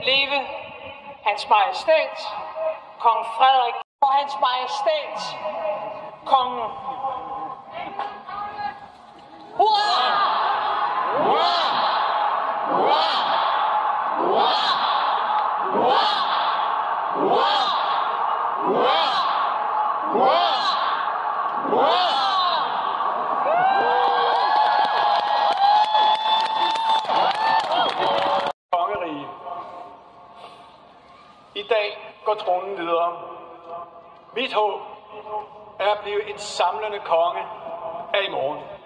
leve Hans Majestæt, Kong Frederik og Hans Majestæt, Kongen. Hurra! Hurra! Hurra! Hurra! Hurra! Hurra! Hurra! Hurra! Hurra! Kongerige. I dag går tronen videre. Mit håb er at blive en samlende konge af i morgen.